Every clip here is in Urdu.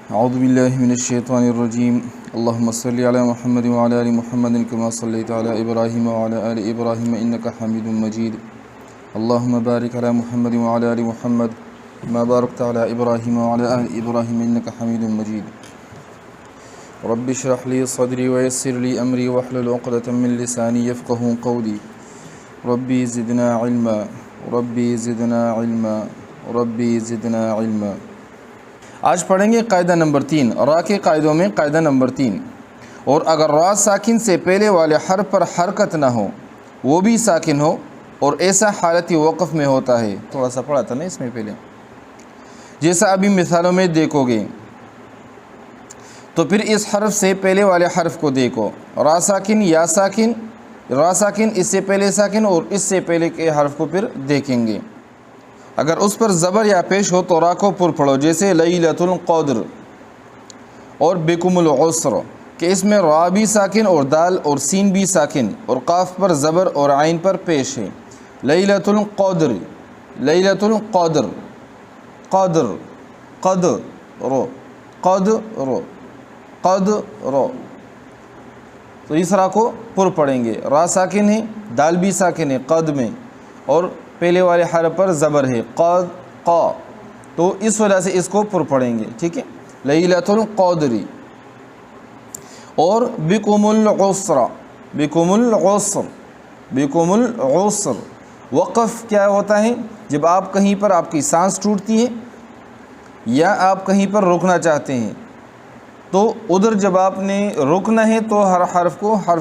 اعوذ باللہ من الشیطان الرجیم اللہم صلی علی محمد وعلی آل محمد کما صلیت علی ابراہیم وعلی آل ابراہیم انک حمید مجید اللہم بارک علی محمد وعلی آل محمد کما بارکت علی ابراہیم وعلی آل ابراہیم انک حمید مجید رب اشرح لی صدری ویسر لی امری واحلل عقدۃ من لسانی یفقہوا قولی ربی زدنا علما ربی زدنا علما ربی زدنا علما۔ آج پڑھیں گے قاعدہ نمبر 3، را کے قاعدوں میں قاعدہ نمبر 3۔ اور اگر را ساکن سے پہلے والے حرف پر حرکت نہ ہو، وہ بھی ساکن ہو اور ایسا حالت وقف میں ہوتا ہے، تھوڑا سا پڑھا تھا نا اس میں پہلے، جیسا ابھی مثالوں میں دیکھو گے، تو پھر اس حرف سے پہلے والے حرف کو دیکھو، را ساکن یا ساکن، را ساکن اس سے پہلے ساکن اور اس سے پہلے کے حرف کو پھر دیکھیں گے۔ اگر اس پر زبر یا پیش ہو تو را کو پر پڑھو، جیسے لیلۃ القدر اور بکم العسر، کہ اس میں را بھی ساکن اور دال اور سین بھی ساکن اور قاف پر زبر اور عین پر پیش ہے۔ لیلۃ القدر، لیلۃ القدر، قدر، قد رو، قد رو، قد رو، تو اس را کو پر پڑھیں گے۔ را ساکن ہے، دال بھی ساکن ہے قد میں، اور پہلے والے حرف پر زبر ہے قد، قا، تو اس وجہ سے اس کو پر پڑھیں گے، ٹھیک ہے۔ لیلۃ القدر اور بکم العسر، بکم العسر، بکم العسر۔ وقف کیا ہوتا ہے؟ جب آپ کہیں پر آپ کی سانس ٹوٹتی ہے یا آپ کہیں پر رکنا چاہتے ہیں، تو ادھر جب آپ نے رکنا ہے تو ہر حرف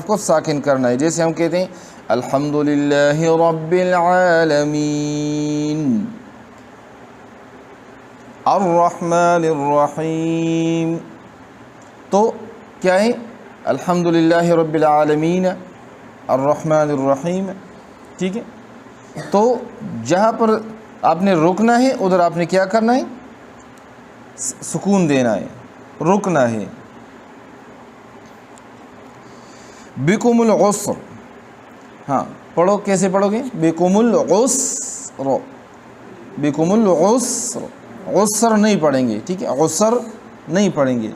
کو ساکن کرنا ہے، جیسے ہم کہتے ہیں الحمدللہ رب العالمین، الرحمن الرحیم، تو کیا ہے؟ الحمدللہ رب العالمین الرحمن الرحیم، ٹھیک ہے۔ تو جہاں پر آپ نے رکنا ہے ادھر آپ نے کیا کرنا ہے؟ سکون دینا ہے، رکنا ہے۔ بکم العسر، ہاں پڑھو، کیسے پڑھو گے؟ بکم العسر، بکم العسر، عسر نہیں پڑھیں گے، ٹھیک ہے، عسر نہیں پڑھیں گے،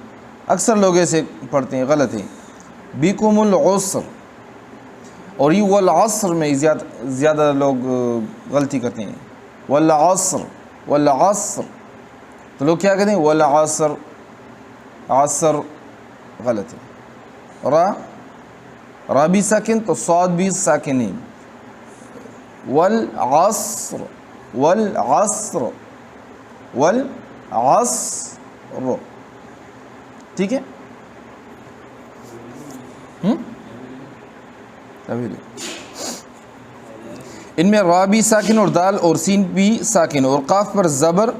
اکثر لوگ ایسے پڑھتے ہیں، غلط ہے۔ بکم العسر، اور یہ والعصر میں زیادہ لوگ غلطی کرتے ہیں، والعصر، والعصر، تو لوگ کیا کہتے ہیں؟ والعصر، عصر، غلط ہے۔ را بھی ساکن تو صاد بھی ساکن ہے، والعصر، والعصر، والعصر، ٹھیک ہے۔ ان میں را بھی ساکن اور دال اور سین بھی ساکن اور قاف پر زبر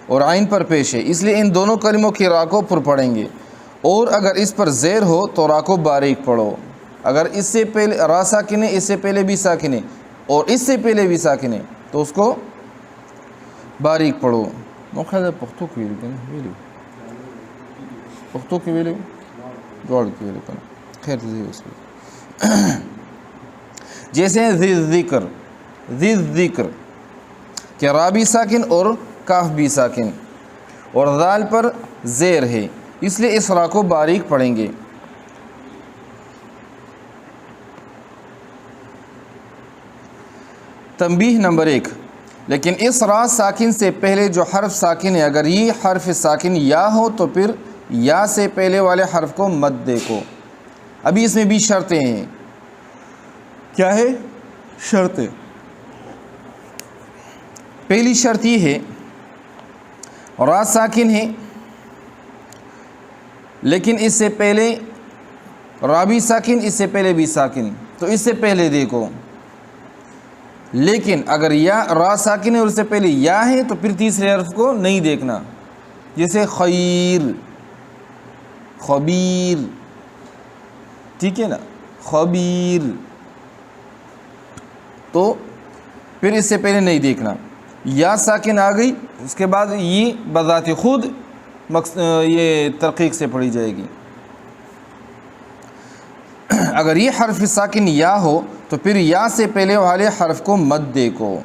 اور عین پر پیش ہے، اس لیے ان دونوں کلموں کی را کو پر پڑھیں گے، اور اگر اس پر زیر ہو تو را کو باریک پڑھو۔ اگر اس سے پہلے را ساکن ہے، اس سے پہلے بھی ساکن ہے اور اس سے پہلے بھی ساکن ہے، تو اس کو باریک پڑھو۔ مخالف پختو کی ویلو کنا، ویلو پختو کی ویلو، دوڑ کی ویلو کنا، خیر تزیو اس کو، جیسے ذی ذکر، ذی ذکر، کہ را بھی ساکن اور کاف بھی ساکن اور ذال پر زیر ہے، اس لیے اس را کو باریک پڑھیں گے۔ تنبیہ نمبر 1، لیکن اس را ساکن سے پہلے جو حرف ساکن ہے، اگر یہ حرف ساکن یا ہو تو پھر یا سے پہلے والے حرف کو مت دیکھو۔ ابھی اس میں بھی شرطیں ہیں، کیا ہے؟ شرطیں۔ پہلی شرط یہ ہے، را ساکن ہے لیکن اس سے پہلے را بھی ساکن، اس سے پہلے بھی ساکن، تو اس سے پہلے دیکھو۔ لیکن اگر یا را ساکن ہے اور اس سے پہلے یا ہے تو پھر تیسرے حرف کو نہیں دیکھنا، جیسے خیر، خبیر، ٹھیک ہے نا، خبیر، تو پھر اس سے پہلے نہیں دیکھنا۔ یا ساکن آ گئی، اس کے بعد یہ بذات خود یہ ترقیق سے پڑھی جائے گی۔ اگر یہ حرف ساکن یا ہو تو پھر یا سے پہلے والے حرف کو مت دیکھو،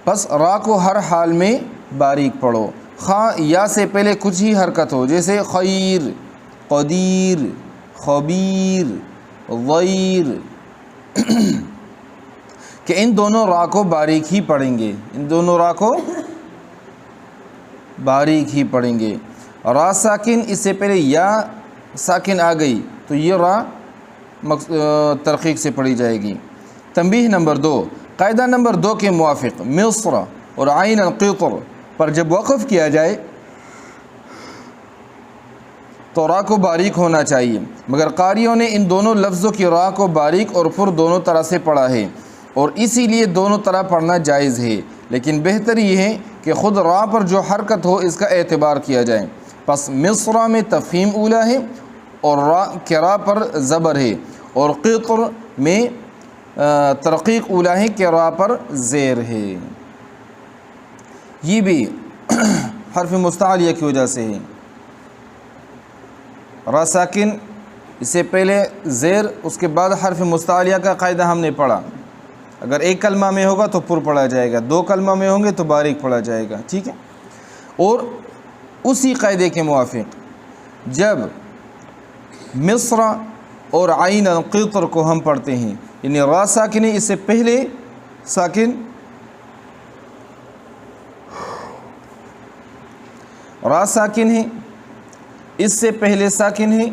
بس را کو ہر حال میں باریک پڑھو۔ خا یا سے پہلے کچھ ہی حرکت ہو، جیسے خیر، قدیر، خبیر، غیر، کہ ان دونوں را کو باریک ہی پڑھیں گے، ان دونوں را کو باریک ہی پڑھیں گے۔ را ساکن، اس سے پہلے یا ساکن آ گئی تو یہ را ترقیق سے پڑھی جائے گی۔ تنبیہ نمبر 2، قاعدہ نمبر 2 کے موافق مصر اور عین القطر پر جب وقف کیا جائے تو را کو باریک ہونا چاہیے، مگر قاریوں نے ان دونوں لفظوں کی را کو باریک اور پر دونوں طرح سے پڑھا ہے، اور اسی لیے دونوں طرح پڑھنا جائز ہے، لیکن بہتر یہ ہے کہ خود را پر جو حرکت ہو اس کا اعتبار کیا جائے۔ پس مصر میں تفخیم اولا ہے اور را پر زبر ہے، اور قطر میں ترقیق اولا ہے کہ را پر زیر ہے۔ یہ بھی حرف مستعلیہ کی وجہ سے ہے۔ را ساکن، اس سے پہلے زیر، اس کے بعد حرف مستعلیہ کا قاعدہ ہم نے پڑھا، اگر ایک کلمہ میں ہوگا تو پر پڑھا جائے گا، 2 کلمہ میں ہوں گے تو باریک پڑھا جائے گا، ٹھیک ہے۔ اور اسی قاعدے کے موافق جب مصر اور عین القطر کو ہم پڑھتے ہیں، یعنی را ساکن ہے، اس سے پہلے ساکن، را ساکن ہے، اس سے پہلے ساکن ہے،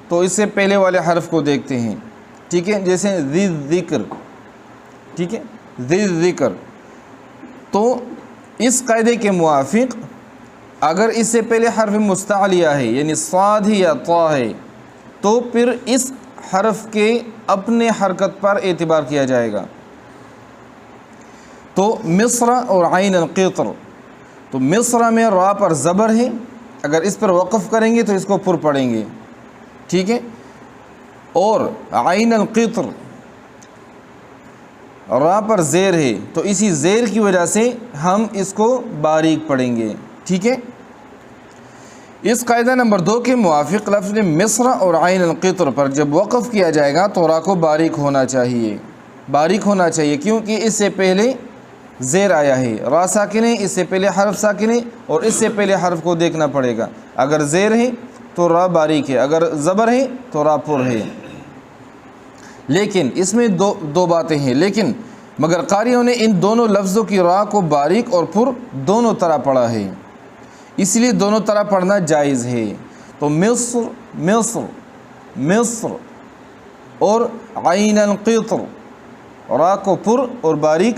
تو اس سے پہلے والے حرف کو دیکھتے ہیں، ٹھیک ہے، جیسے ذی ذکر، ٹھیک ہے، ذی ذکر۔ تو اس قاعدے کے موافق اگر اس سے پہلے حرف مستعلیہ ہے، یعنی صاد ہے یا طا ہے، تو پھر اس حرف کے اپنے حرکت پر اعتبار کیا جائے گا۔ تو مصر اور عین القطر، تو مصر میں را پر زبر ہے، اگر اس پر وقف کریں گے تو اس کو پر پڑھیں گے، ٹھیک ہے، اور عین القطر را پر زیر ہے، تو اسی زیر کی وجہ سے ہم اس کو باریک پڑھیں گے، ٹھیک ہے۔ اس قاعدہ نمبر 2 کے موافق لفظ مصر اور عین القطر پر جب وقف کیا جائے گا تو را کو باریک ہونا چاہیے، باریک ہونا چاہیے، کیونکہ اس سے پہلے زیر آیا ہے، را ساکن ہے، اس سے پہلے حرف ساکن ہے، اور اس سے پہلے حرف کو دیکھنا پڑے گا، اگر زیر ہے تو را باریک ہے، اگر زبر ہے تو را پر ہے۔ لیکن اس میں دو باتیں ہیں، لیکن مگر قاریوں نے ان دونوں لفظوں کی را کو باریک اور پر دونوں طرح پڑھا ہے، اس لیے دونوں طرح پڑھنا جائز ہے۔ تو مصر، مصر، مصر اور عین القطر، را کو پر اور باریک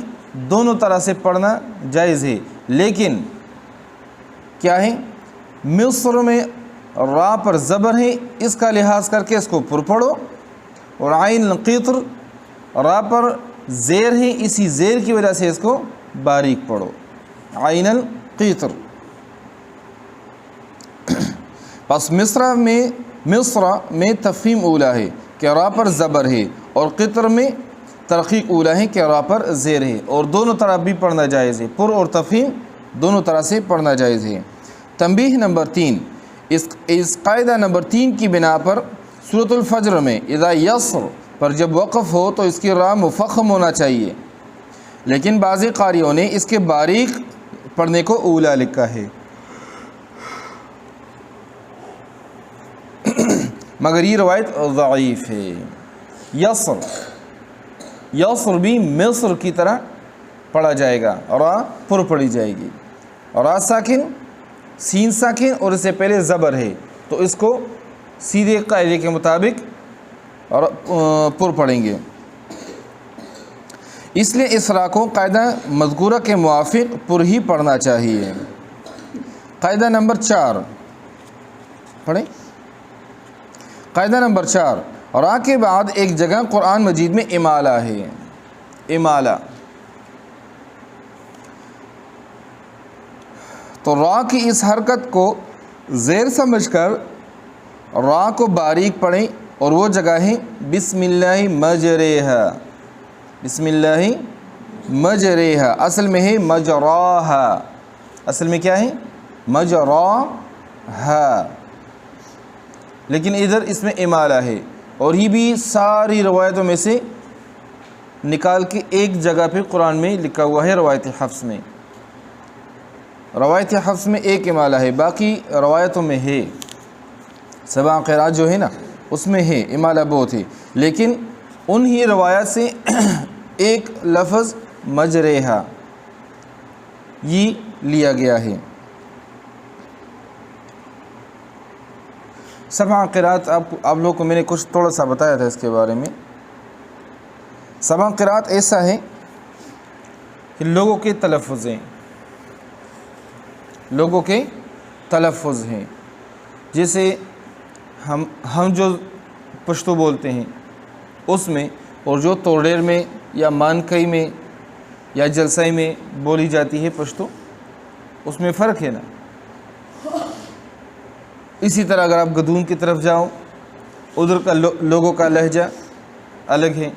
دونوں طرح سے پڑھنا جائز ہے، لیکن کیا ہے، مصر میں را پر زبر ہے، اس کا لحاظ کر کے اس کو پر پڑھو، اور عین القطر را پر زیر ہے، اسی زیر کی وجہ سے اس کو باریک پڑھو، عین القطر۔ پس مصر میں تفخیم اولا ہے کہ را پر زبر ہے، اور قطر میں ترقیق اولا ہے کہ را پر زیر ہے، اور دونوں طرح بھی پڑھنا جائز ہے، پر اور تفخیم دونوں طرح سے پڑھنا جائز ہے۔ تنبیہ نمبر 3، اس قاعدہ نمبر 3 کی بنا پر سورۃ الفجر میں اذا یسر پر جب وقف ہو تو اس کی را مفخم ہونا چاہیے، لیکن بعض قاریوں نے اس کے باریک پڑھنے کو اولا لکھا ہے، مگر یہ روایت ضعیف ہے۔ یسر بھی مصر کی طرح پڑھا جائے گا، را پر پڑھی جائے گی، را ساکن، سین ساکن اور اس سے پہلے زبر ہے، تو اس کو سیدھے قاعدے کے مطابق پر پڑھیں گے، اس لیے اس را کو قاعدہ مذکورہ کے موافق پر ہی پڑھنا چاہیے۔ قاعدہ نمبر 4 پڑھیں۔ قاعدہ نمبر 4، را کے بعد ایک جگہ قرآن مجید میں امالہ ہے، امالہ، تو را کی اس حرکت کو زیر سمجھ کر را کو باریک پڑھیں، اور وہ جگہ ہے بسم اللہ مجریہا، بسم اللہ مجریہا، اصل میں ہے مجراہا، اصل میں کیا ہے، مجراہا، لیکن ادھر اس میں امالہ ہے، اور یہ بھی ساری روایتوں میں سے نکال کے ایک جگہ پہ قرآن میں لکھا ہوا ہے، روایت حفص میں، روایت حفظ میں ایک امالہ ہے، باقی روایتوں میں ہے، 7 قراءات جو ہے نا اس میں ہے امالہ بہت ہے، لیکن انہی روایات سے ایک لفظ مجریہا یہ لیا گیا ہے۔ 7 قراءات آپ لوگوں کو میں نے کچھ تھوڑا سا بتایا تھا اس کے بارے میں۔ 7 قراءات ایسا ہے کہ لوگوں کے تلفظ ہیں، جیسے ہم جو پشتو بولتے ہیں اس میں، اور جو توڑیر میں یا مانکئی میں یا جلسائی میں بولی جاتی ہے پشتو، اس میں فرق ہے نا۔ اسی طرح اگر آپ گدون کی طرف جاؤ، ادھر کا لوگوں کا لہجہ الگ ہے،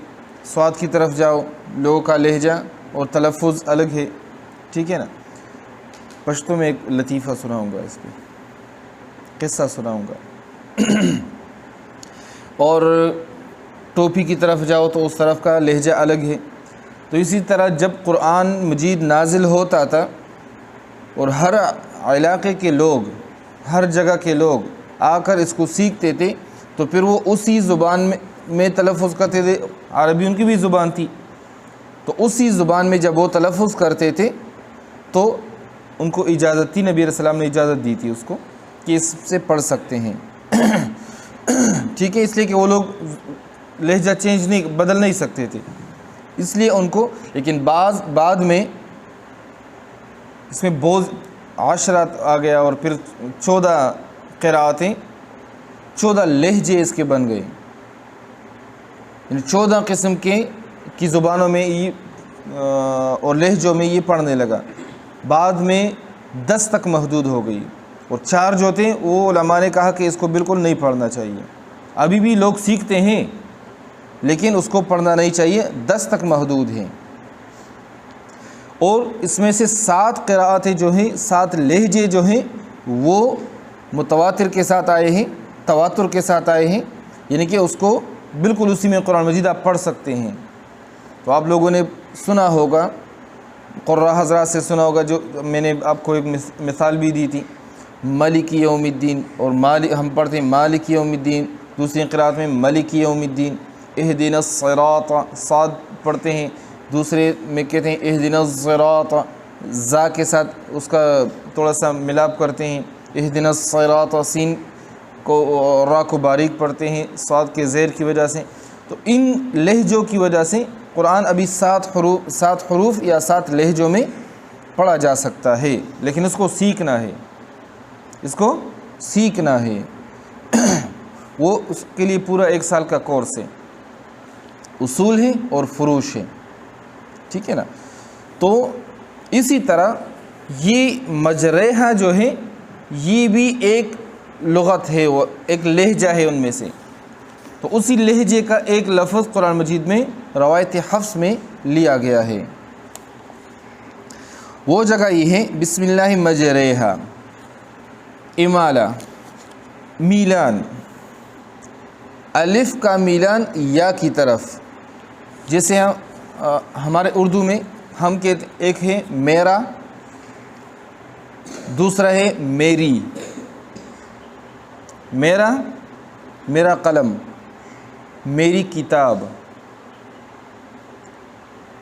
سوات کی طرف جاؤ لوگوں کا لہجہ اور تلفظ الگ ہے، ٹھیک ہے نا۔ پشتو میں ایک لطیفہ سناؤں گا، اس پہ قصہ سناؤں گا۔ اور ٹوپی کی طرف جاؤ تو اس طرف کا لہجہ الگ ہے۔ تو اسی طرح جب قرآن مجید نازل ہوتا تھا اور ہر علاقے کے لوگ، ہر جگہ کے لوگ آ کر اس کو سیکھتے تھے، تو پھر وہ اسی زبان میں تلفظ کرتے تھے۔ عربی ان کی بھی زبان تھی، تو اسی زبان میں جب وہ تلفظ کرتے تھے تو ان کو اجازت تھی، نبی علیہ السلام نے اجازت دی تھی اس کو کہ اس سے پڑھ سکتے ہیں، ٹھیک ہے۔ اس لیے کہ وہ لوگ لہجہ بدل نہیں سکتے تھے، اس لیے ان کو، لیکن بعد میں اس میں بہت عشرات آ گیا، اور پھر 14 قراءتیں، 14 لہجے اس کے بن گئے، یعنی 14 قسم کی زبانوں میں یہ اور لہجوں میں یہ پڑھنے لگا۔ بعد میں 10 تک محدود ہو گئی، اور 4 جو تھے وہ علماء نے کہا کہ اس کو بالکل نہیں پڑھنا چاہیے۔ ابھی بھی لوگ سیکھتے ہیں لیکن اس کو پڑھنا نہیں چاہیے، 10 تک محدود ہیں۔ اور اس میں سے 7 قراءتیں جو ہیں، 7 لہجے جو ہیں وہ متواتر کے ساتھ آئے ہیں، تواتر کے ساتھ آئے ہیں، یعنی کہ اس کو بالکل اسی میں قرآن مجید آپ پڑھ سکتے ہیں۔ تو آپ لوگوں نے سنا ہوگا، قراء حضرات سے سنا ہوگا، جو میں نے آپ کو ایک مثال بھی دی تھی، مالک یوم الدین، اور ہم پڑھتے ہیں مالک یوم الدین، دوسری قراءت میں مالک یوم الدین، اہدنا الصراط، صاد پڑھتے ہیں، دوسرے میں کہتے ہیں اہدنا الصراط، زا کے ساتھ اس کا تھوڑا سا ملاپ کرتے ہیں، اہدنا الصراط، سین کو را کو باریک پڑھتے ہیں صاد کے زیر کی وجہ سے۔ تو ان لہجوں کی وجہ سے قرآن ابھی 7 حروف یا 7 لہجوں میں پڑھا جا سکتا ہے، لیکن اس کو سیکھنا ہے، وہ اس کے لیے پورا 1 سال کا کورس ہے، اصول ہے اور فروش ہے، ٹھیک ہے نا۔ تو اسی طرح یہ مجریحہ جو ہے یہ بھی ایک لغت ہے، وہ ایک لہجہ ہے ان میں سے۔ تو اسی لہجے کا ایک لفظ قرآن مجید میں روایت حفظ میں لیا گیا ہے، وہ جگہ یہ ہے بسم اللہ مجریحہ، امالہ، میلان، الف کا میلان یا کی طرف، جیسے ہمارے اردو میں ہم کہتے، ایک ہے میرا، دوسرا ہے میری، میرا قلم، میری کتاب۔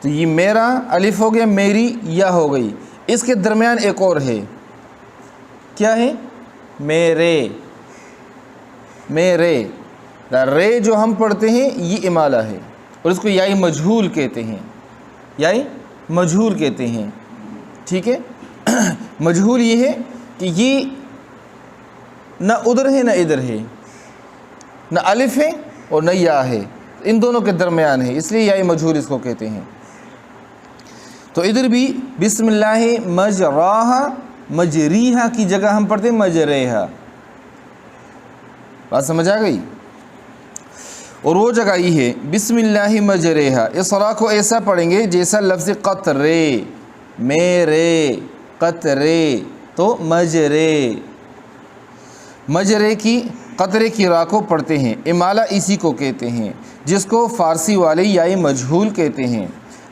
تو یہ میرا الف ہو گیا، میری یا ہو گئی، اس کے درمیان ایک اور ہے، کیا ہے؟ میرے رے جو ہم پڑھتے ہیں یہ امالہ ہے، اور اس کو یائی مجہول کہتے ہیں، ٹھیک ہے۔ مجہول یہ ہے کہ یہ نہ ادھر ہے نہ ادھر ہے، نہ الف ہے اور نہ یا ہے، ان دونوں کے درمیان ہے، اس لیے یائی مجہول اس کو کہتے ہیں۔ تو ادھر بھی بسم اللہ مجراہا، مجریہا کی جگہ ہم پڑھتے ہیں مجریہا، بات سمجھ آ گئی؟ اور وہ جگہ یہ ہے بسم اللہ مجریہا، اس را کو ایسا پڑھیں گے جیسا لفظ قطرے، میرے، قطرے، تو مجرے کی، قطرے کی را کو پڑھتے ہیں، امالہ اسی کو کہتے ہیں جس کو فارسی والے یائی مجہول کہتے ہیں،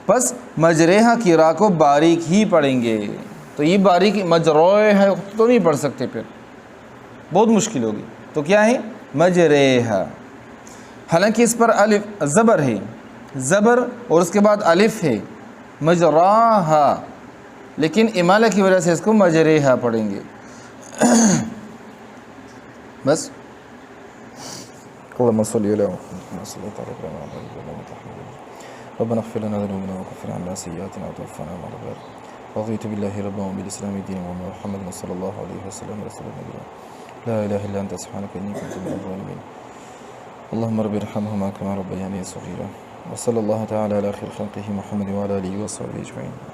پس مجریہا کی را کو باریک ہی پڑھیں گے، تو یہ باریکی مجروح تو نہیں پڑھ سکتے، پھر بہت مشکل ہوگی. تو کیا ہے؟ مجریہا. حالانکہ اس پر الف زبر ہے، زبر اور اس کے بعد الف ہے، مجراہا، لیکن امالہ کی وجہ سے اس کو مجریہا پڑھیں گے. بس. اللهم صل على محمد وصلى على ابراهيم ربنا اغفر لنا ذنوبنا وكفر عنا سيئاتنا وتوفنا مع الابرار. رضيت بالله ربا وبالاسلام دينا ومحمد صلى الله عليه وسلم رسول الله. لا اله الا انت سبحانك اني كنت من الظالمين. اللهم رب ارحمهما كما ربياني صغيرا. وصلى الله تعالى على خير خلقه محمد وعلى اله وصحبه اجمعين.